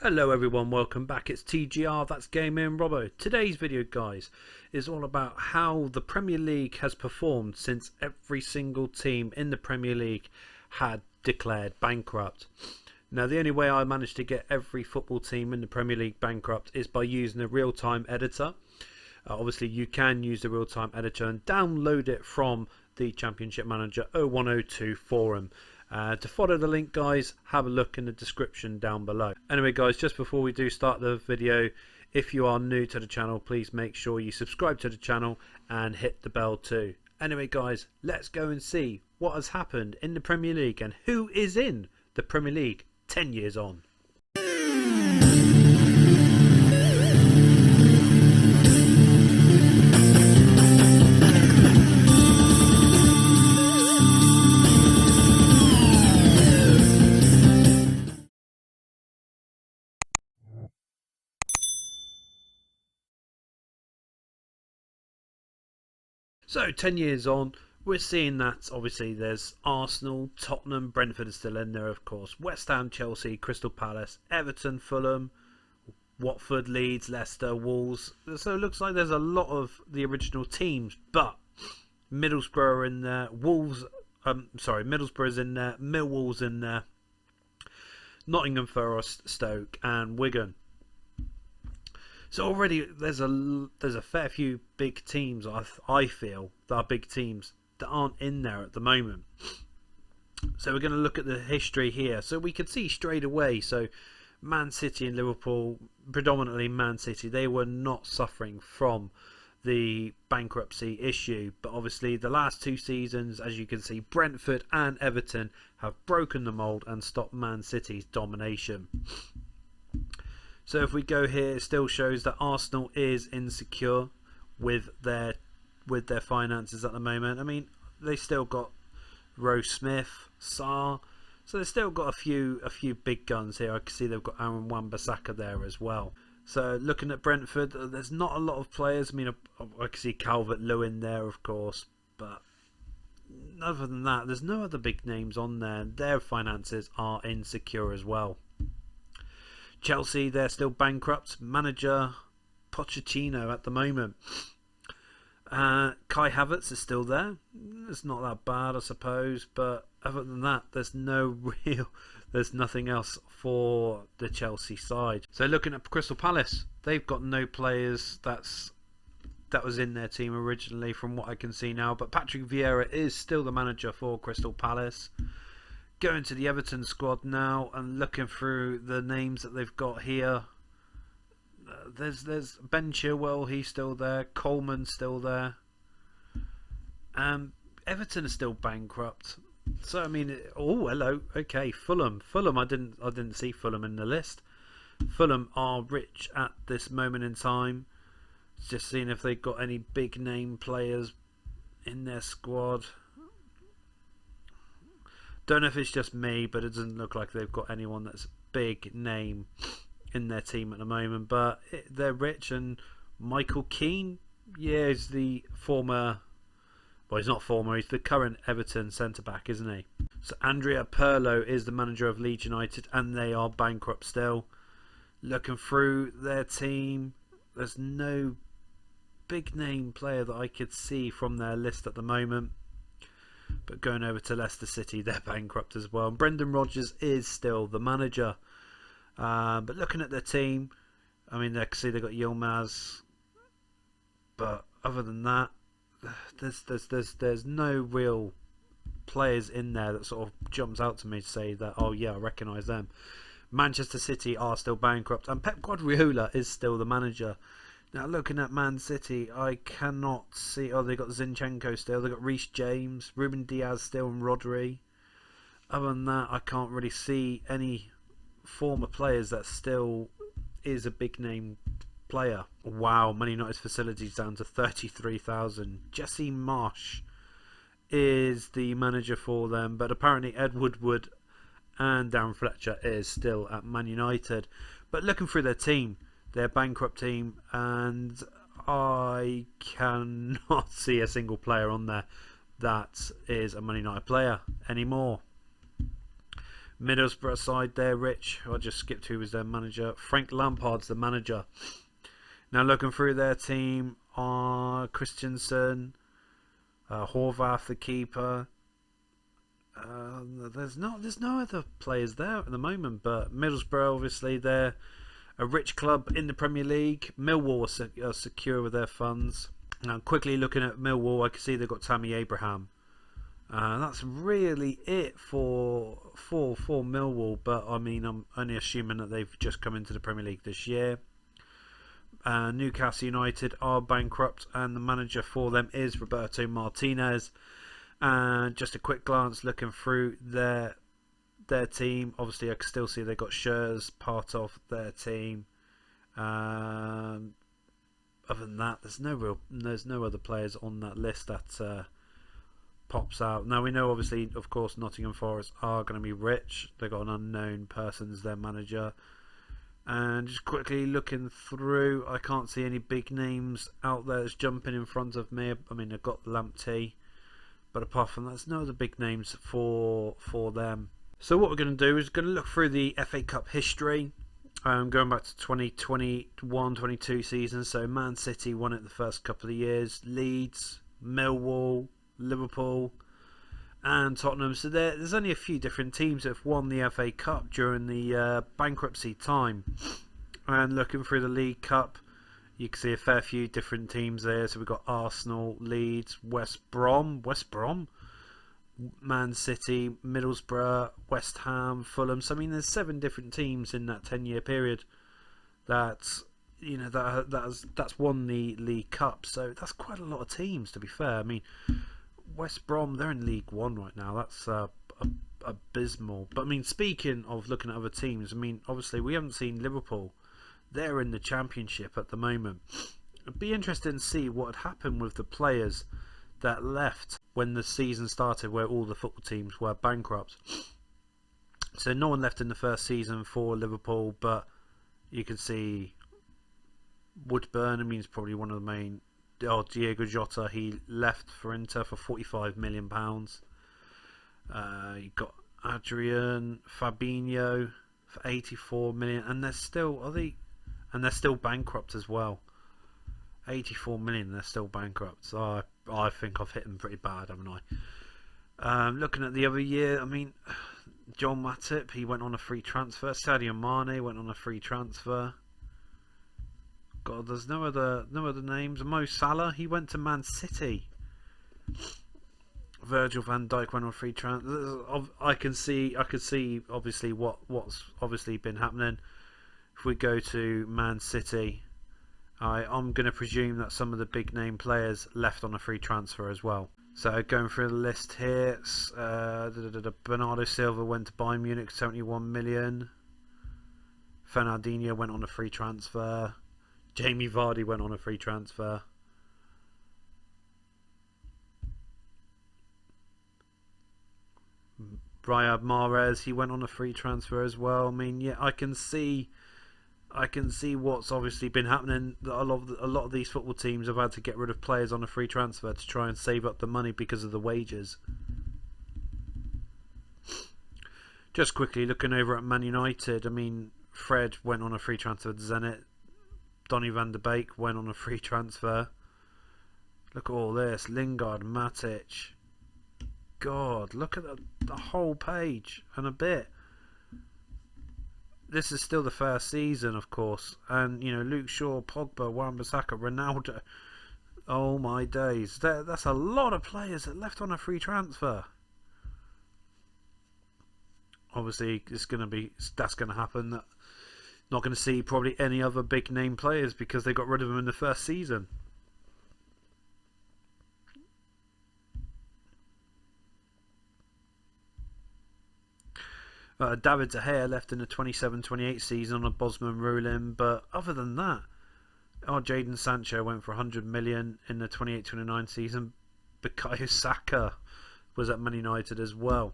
Hello everyone, welcome back. It's TGR, that's Gaming Robo. Today's video, guys, is all about how the Premier League has performed since every single team in the Premier League had declared bankrupt. Now, the only way I managed to get every football team in the Premier League bankrupt is by using a real-time editor. Obviously, you can use the real-time editor and download it from the Championship Manager 0102 forum. To follow the link, guys, have a look in the description down below. Anyway, guys, just before we do start the video, if you are new to the channel, please make sure you subscribe to the channel and hit the bell too. Anyway, guys, let's go and see what has happened in the Premier League and who is in the Premier League 10 years on. So 10 years on, we're seeing that obviously there's Arsenal, Tottenham, Brentford is still in there, of course, West Ham, Chelsea, Crystal Palace, Everton, Fulham, Watford, Leeds, Leicester, Wolves. So it looks like there's a lot of the original teams, but Middlesbrough are in there, Middlesbrough's in there, Millwall's in there, Nottingham Forest, Stoke and Wigan. So already there's a fair few big teams, I feel, that are big teams that aren't in there at the moment. So we're going to look at the history here. So we can see straight away, so Man City and Liverpool, predominantly Man City, they were not suffering from the bankruptcy issue. But obviously the last two seasons, as you can see, Brentford and Everton have broken the mould and stopped Man City's domination. So if we go here, it still shows that Arsenal is insecure with their finances at the moment. I mean, they still got Rose Smith, Sarr, so they've still got a few big guns here. I can see they've got Aaron Wan-Bissaka there as well. So looking at Brentford, there's not a lot of players. I mean, I can see Calvert-Lewin there, of course, but other than that, there's no other big names on there. Their finances are insecure as well. Chelsea, they're still bankrupt. Manager Pochettino at the moment. Kai Havertz is still there. It's not that bad, I suppose, but other than that, there's nothing else for the Chelsea side. So looking at Crystal Palace, they've got no players that was in their team originally from what I can see now, but Patrick Vieira is still the manager for Crystal Palace. Going to the Everton squad now and looking through the names that they've got here. There's Ben Chilwell, he's still there. Coleman's still there. Everton is still bankrupt. So I mean, oh hello, okay, Fulham. I didn't see Fulham in the list. Fulham are rich at this moment in time. Just seeing if they've got any big name players in their squad. Don't know if it's just me, but it doesn't look like they've got anyone that's a big name in their team at the moment. But they're rich, and Michael Keane, yeah, is the former, well, he's not former, he's the current Everton centre-back, isn't he? So Andrea Pirlo is the manager of Leeds United, and they are bankrupt still. Looking through their team, there's no big name player that I could see from their list at the moment. But going over to Leicester City, they're bankrupt as well. And Brendan Rodgers is still the manager. But looking at their team, I mean, they've got Yilmaz. But other than that, there's no real players in there that sort of jumps out to me to say that, oh yeah, I recognise them. Manchester City are still bankrupt. And Pep Guardiola is still the manager. Now looking at Man City, I cannot see. Oh, they got Zinchenko still. They got Reece James, Ruben Diaz still, and Rodri. Other than that, I can't really see any former players that still is a big name player. Wow, Man United's facilities down to 33,000. Jesse Marsh is the manager for them, but apparently Ed Woodward and Darren Fletcher is still at Man United. But looking through their team, their bankrupt team, and I cannot see a single player on there that is a Man United player anymore. Middlesbrough side there, Rich. I just skipped who was their manager. Frank Lampard's the manager. Now looking through their team are Christensen, Horvath the keeper. There's no other players there at the moment, but Middlesbrough, obviously they're a rich club in the Premier League. Millwall are secure with their funds. Now quickly looking at Millwall, I can see they've got Tammy Abraham. That's really it for Millwall, but I mean I'm only assuming that they've just come into the Premier League this year. Newcastle United are bankrupt, and the manager for them is Roberto Martinez. And just a quick glance looking through their team. Obviously, I can still see they've got Schurz part of their team. Other than that, there's no other players on that list that pops out. Now we know, obviously, of course, Nottingham Forest are going to be rich. They've got an unknown person as their manager. And just quickly looking through, I can't see any big names out there that's jumping in front of me. I mean, I've got Lamptey. But apart from that, there's no other big names for them. So what we're going to do is going to look through the FA Cup history, going back to 2021-22 season. So Man City won it the first couple of years. Leeds, Millwall, Liverpool, and Tottenham. So there's only a few different teams that have won the FA Cup during the bankruptcy time. And looking through the League Cup, you can see a fair few different teams there. So we've got Arsenal, Leeds, West Brom, Man City, Middlesbrough, West Ham, Fulham. So I mean, there's 7 different teams in that 10-year period that's won the League Cup. So that's quite a lot of teams, to be fair. I mean, West Brom, they're in League One right now. That's abysmal. But I mean, speaking of looking at other teams, I mean, obviously we haven't seen Liverpool. They're in the Championship at the moment. It'd be interesting to see what had happened with the players that left when the season started, where all the football teams were bankrupt. So no one left in the first season for Liverpool, but you can see Woodburn, I mean, he's probably one of the main. Diego Jota, he left for Inter for £45 million. You got Adrian, Fabinho for 84 million, and they're still bankrupt as well. 84 million, they're still bankrupt. So I think I've hit them pretty bad, haven't I? Looking at the other year, I mean, John Matip, he went on a free transfer. Sadio Mane went on a free transfer. God, there's no other names. Mo Salah, he went to Man City. Virgil van Dijk went on a free transfer. I could see obviously what's obviously been happening. If we go to Man City, I'm going to presume that some of the big name players left on a free transfer as well. So going through the list here, Bernardo Silva went to Bayern Munich, 71 million. Fernandinho went on a free transfer. Jamie Vardy went on a free transfer. Riyad Mahrez, he went on a free transfer as well. I mean, yeah, I can see what's obviously been happening. A lot of these football teams have had to get rid of players on a free transfer to try and save up the money because of the wages. Just quickly looking over at Man United, I mean, Fred went on a free transfer to Zenit. Donny van de Beek went on a free transfer. Look at all this. Lingard, Matic. God, look at the whole page and a bit. This is still the first season, of course. And, you know, Luke Shaw, Pogba, Wan-Bissaka, Ronaldo. Oh, my days. That's a lot of players that left on a free transfer. Obviously, that's going to happen. Not going to see probably any other big name players because they got rid of them in the first season. David De Gea left in the 27-28 season on a Bosman ruling, but other than that, Jadon Sancho went for 100 million in the 28-29 season. Bukayo Saka was at Man United as well.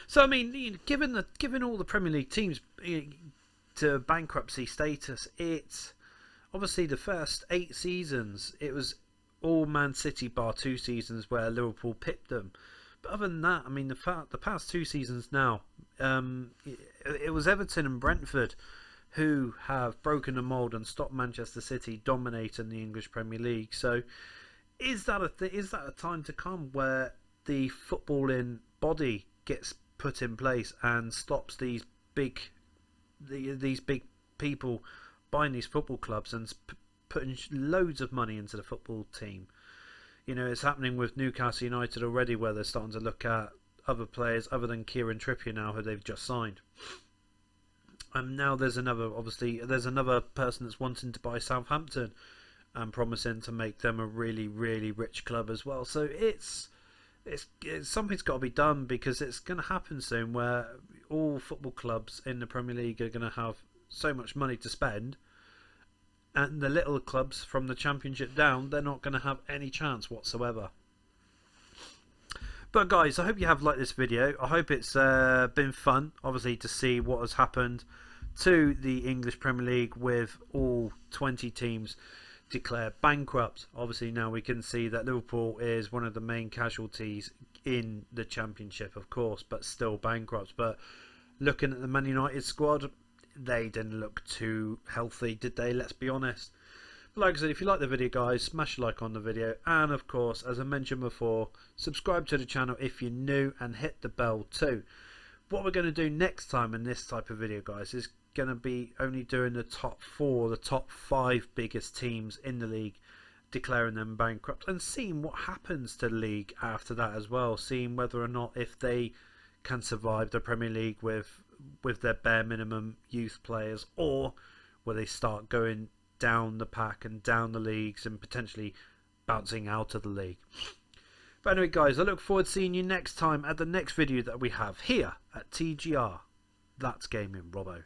So I mean, given all the Premier League teams to bankruptcy status, it's obviously the first 8 seasons it was all Man City bar 2 seasons where Liverpool pipped them. other than that, I mean, the past 2 seasons now, it was Everton and Brentford who have broken the mould and stopped Manchester City dominating the English Premier League. So, is that a time to come where the footballing body gets put in place and stops these big people buying these football clubs and putting loads of money into the football team? You know, it's happening with Newcastle United already, where they're starting to look at other players other than Kieran Trippier now, who they've just signed. And now there's another person that's wanting to buy Southampton and promising to make them a really, really rich club as well. So it's something's got to be done, because it's going to happen soon where all football clubs in the Premier League are going to have so much money to spend, and the little clubs from the Championship down, they're not going to have any chance whatsoever. But guys, I hope you have liked this video. I hope it's been fun, obviously, to see what has happened to the English Premier League with all 20 teams declared bankrupt. Obviously now we can see that Liverpool is one of the main casualties in the Championship, of course, but still bankrupt. But looking at the Man United squad, they didn't look too healthy, did they? Let's be honest. But like I said, if you like the video, guys, smash a like on the video, and of course, as I mentioned before, subscribe to the channel if you're new, and hit the bell too. What we're going to do next time in this type of video, guys, is going to be only doing the top 5 biggest teams in the league, declaring them bankrupt, and seeing what happens to the league after that as well, seeing whether or not if they can survive the Premier League with their bare minimum youth players, or will they start going down the pack and down the leagues and potentially bouncing out of the league. But anyway, guys, I look forward to seeing you next time at the next video that we have here at TGR. That's Gaming Robo.